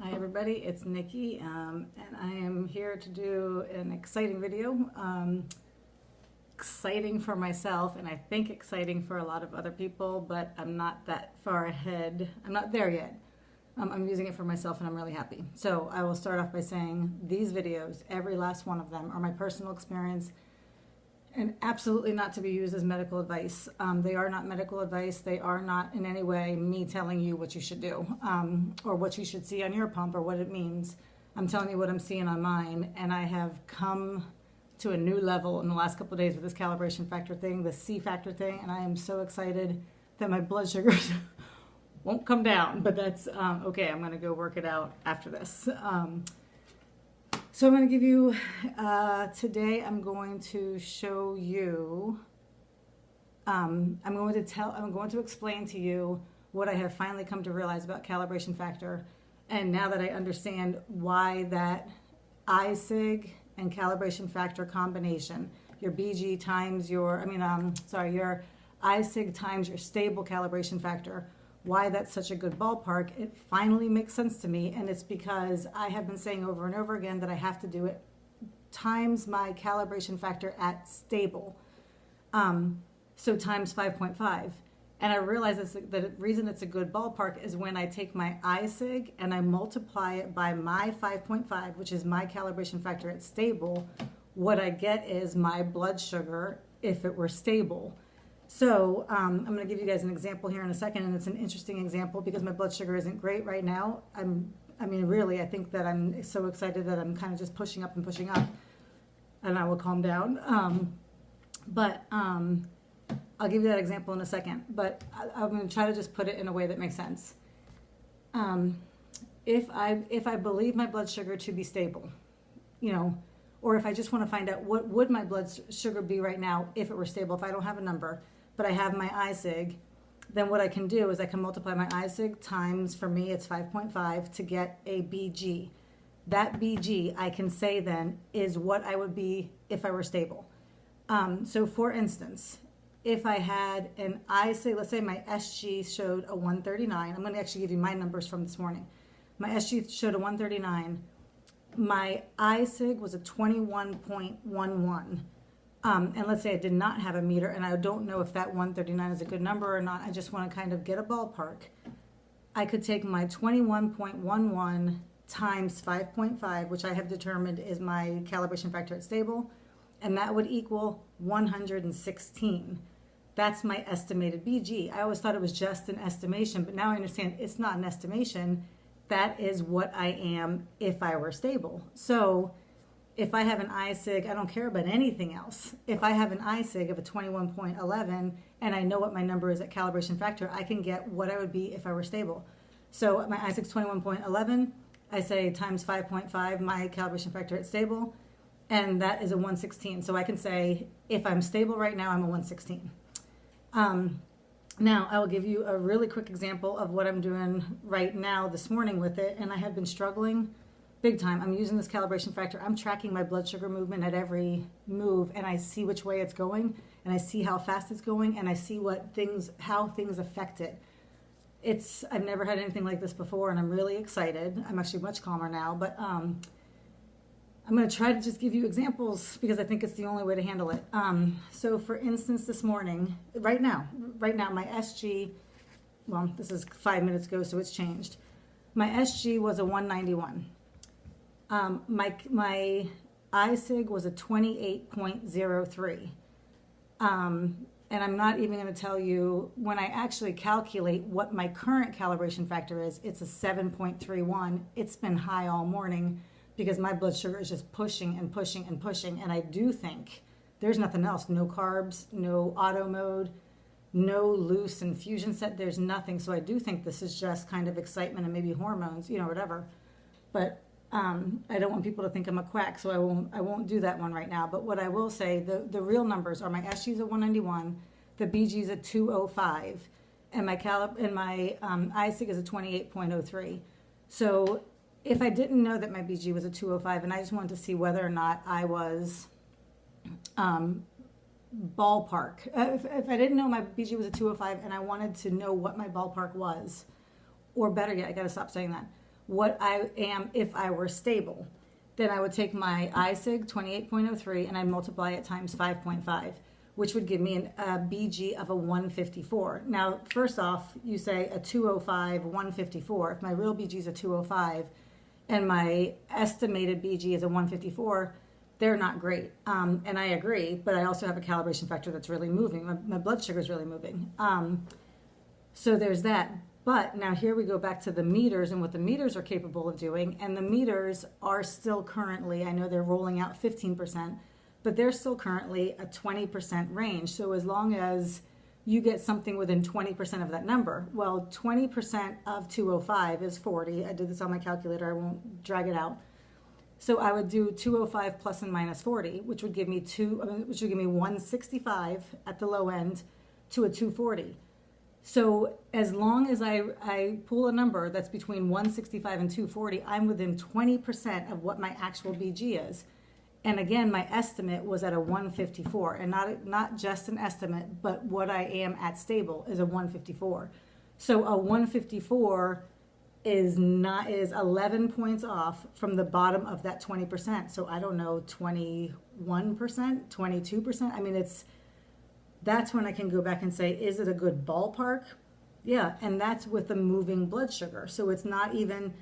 Hi everybody, it's Nikki, and I am here to do an exciting video. Exciting for myself, and I think exciting for a lot of other people, but I'm not that far ahead. I'm not there yet. I'm using it for myself, and I'm really happy. So I will start off by saying these videos, every last one of them, are my personal experience, and absolutely not to be used as medical advice. They are not medical advice. They are not in any way me telling you what you should do or what you should see on your pump or what it means. I'm telling you what I'm seeing on mine, and I have come to a new level in the last couple of days with this calibration factor thing, the C factor thing, and I am so excited that my blood sugars won't come down, but that's okay. I'm going to go work it out after this. So I'm going to give you, today I'm going to show you, I'm going to explain to you what I have finally come to realize about calibration factor. And now that I understand why that ISIG and calibration factor combination, your BG times your, your ISIG times your stable calibration factor, why that's such a good ballpark, it finally makes sense to me. And it's because I have been saying over and over again that I have to do it times my calibration factor at stable. So times 5.5. And I realize the reason it's a good ballpark is when I take my ISIG and I multiply it by my 5.5, which is my calibration factor at stable, what I get is my blood sugar if it were stable. So I'm going to give you guys an example here in a second, and it's an interesting example because my blood sugar isn't great right now. I think that I'm so excited that I'm kind of just pushing up, and I will calm down. I'll give you that example in a second, but I'm going to try to just put it in a way that makes sense. If I believe my blood sugar to be stable, or if I just want to find out what would my blood sugar be right now if it were stable, if I don't have a number, but I have my ISIG, then what I can do is I can multiply my ISIG times, for me it's 5.5, to get a BG. That BG, I can say then, is what I would be if I were stable. So for instance, if I had an ISIG, let's say my SG showed a 139. I'm going to actually give you my numbers from this morning. My SG showed a 139. My ISIG was a 21.11. And let's say I did not have a meter, and I don't know if that 139 is a good number or not. I just want to kind of get a ballpark. I could take my 21.11 times 5.5, which I have determined is my calibration factor at stable, and that would equal 116. That's my estimated BG. I always thought it was just an estimation, but now I understand it's not an estimation. That is what I am if I were stable. So if I have an ISIG, I don't care about anything else. If I have an ISIG of a 21.11 and I know what my number is at calibration factor, I can get what I would be if I were stable. So my ISIG is 21.11. I say times 5.5, my calibration factor at stable, and that is a 116. So I can say if I'm stable right now, I'm a 116. Now, I will give you a really quick example of what I'm doing right now this morning with it, and I have been struggling big time. I'm using this calibration factor. I'm tracking my blood sugar movement at every move, and I see which way it's going, and I see how fast it's going, and I see how things affect it. I've never had anything like this before, and I'm really excited. I'm actually much calmer now, but I'm going to try to just give you examples because I think it's the only way to handle it. So for instance, this morning, right now, my SG, well, this is 5 minutes ago, so it's changed. My SG was a 191. My ISIG was a 28.03. And I'm not even going to tell you, when I actually calculate what my current calibration factor is, it's a 7.31. It's been high all morning because my blood sugar is just pushing and pushing and pushing. And I do think there's nothing else. No carbs, no auto mode, no loose infusion set. There's nothing. So I do think this is just kind of excitement and maybe hormones, whatever. But I don't want people to think I'm a quack, so I won't do that one right now. But what I will say, the real numbers are my SG is a 191, the BG is a 205, and my ISIG is a 28.03. So if I didn't know that my BG was a 205, and I just wanted to see whether or not I was ballpark, if I didn't know my BG was a 205 and I wanted to know what my ballpark was, or better yet, I got to stop saying that, what I am if I were stable. Then I would take my ISIG 28.03 and I'd multiply it times 5.5, which would give me a BG of a 154. Now, first off, you say a 205, 154. If my real BG is a 205 and my estimated BG is a 154, they're not great. And I agree, but I also have a calibration factor that's really moving. My blood sugar is really moving. So there's that. But now here we go back to the meters and what the meters are capable of doing. And the meters are still currently, I know they're rolling out 15%, but they're still currently a 20% range. So as long as you get something within 20% of that number, well, 20% of 205 is 40. I did this on my calculator. I won't drag it out. So I would do 205 plus and minus 40, which would give me 165 at the low end to a 240. So as long as I pull a number that's between 165 and 240, I'm within 20% of what my actual BG is. And again, my estimate was at a 154, and not just an estimate, but what I am at stable is a 154. So a 154 is 11 points off from the bottom of that 20%. So I don't know, 21%, 22%. I mean, that's when I can go back and say, is it a good ballpark? Yeah, and that's with the moving blood sugar. So it's not the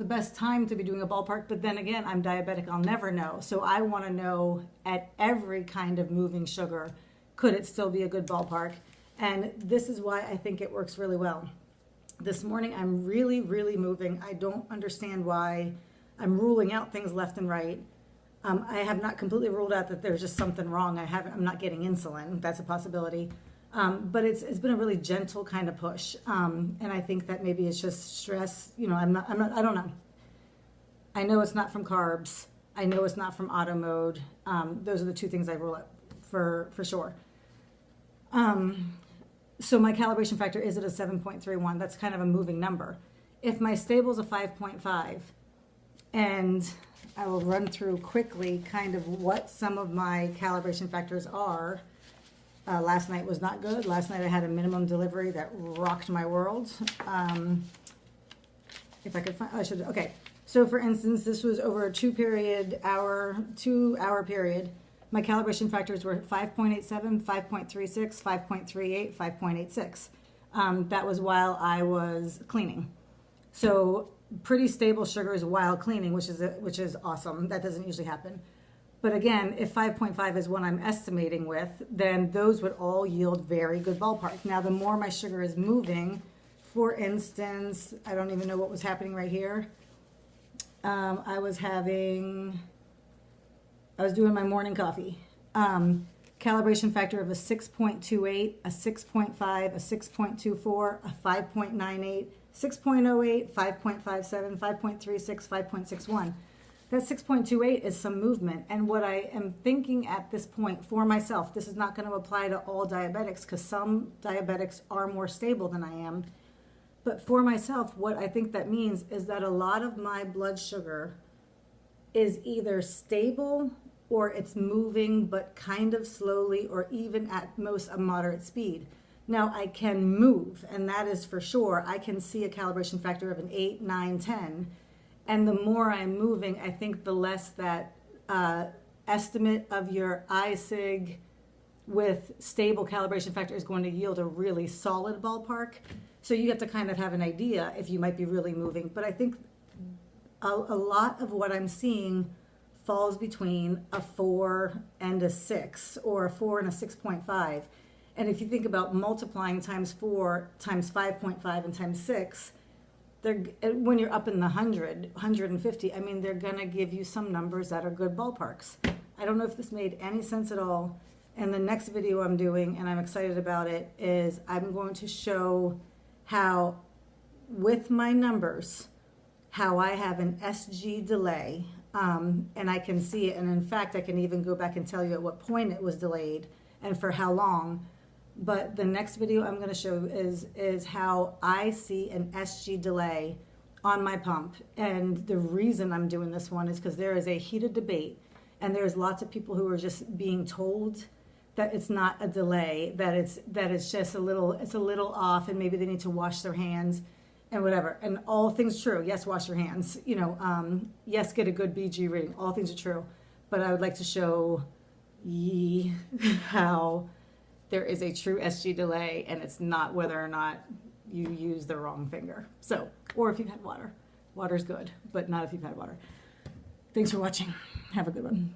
best time to be doing a ballpark, but then again, I'm diabetic, I'll never know. So I want to know at every kind of moving sugar, could it still be a good ballpark? And this is why I think it works really well. This morning, I'm really, really moving. I don't understand why. I'm ruling out things left and right. I have not completely ruled out that there's just something wrong. I'm not getting insulin. That's a possibility. But it's been a really gentle kind of push. And I think that maybe it's just stress. You know, I don't know. I know it's not from carbs. I know it's not from auto mode. Those are the two things I rule out for sure. So my calibration factor is at a 7.31. That's kind of a moving number. If my stable is a 5.5, and I will run through quickly kind of what some of my calibration factors are. Last night was not good. Last night I had a minimum delivery that rocked my world. If I could find, I should, okay. So for instance, this was over a 2-hour period. My calibration factors were 5.87, 5.36, 5.38, 5.86. That was while I was cleaning. So pretty stable sugars while cleaning, which is awesome. That doesn't usually happen. But again, if 5.5 is what I'm estimating with, then those would all yield very good ballpark. Now, the more my sugar is moving, for instance, I don't even know what was happening right here. I was doing my morning coffee. Calibration factor of a 6.28, a 6.5, a 6.24, a 5.98, 6.08, 5.57, 5.36, 5.61. That 6.28 is some movement. And what I am thinking at this point for myself, this is not going to apply to all diabetics because some diabetics are more stable than I am. But for myself, what I think that means is that a lot of my blood sugar is either stable or it's moving but kind of slowly or even at most a moderate speed. Now, I can move, and that is for sure. I can see a calibration factor of an 8, 9, 10. And the more I'm moving, I think the less that estimate of your ISIG with stable calibration factor is going to yield a really solid ballpark. So you have to kind of have an idea if you might be really moving. But I think a lot of what I'm seeing falls between a 4 and a 6, or a 4 and a 6.5. And if you think about multiplying times 4 times 5.5 and times 6, when you're up in the 100, 150, I mean, they're going to give you some numbers that are good ballparks. I don't know if this made any sense at all. And the next video I'm doing, and I'm excited about it, is I'm going to show how, with my numbers, how I have an SG delay, and I can see it. And in fact, I can even go back and tell you at what point it was delayed and for how long. But the next video I'm going to show is how I see an SG delay on my pump. And the reason I'm doing this one is because there is a heated debate, and there's lots of people who are just being told that it's not a delay, that it's just it's a little off, and maybe they need to wash their hands and whatever. And all things true. Yes, wash your hands. Yes, get a good BG reading. All things are true. But I would like to show ye how there is a true SG delay, and it's not whether or not you use the wrong finger. So, or if you've had water. Water's good, but not if you've had water. Thanks for watching. Have a good one.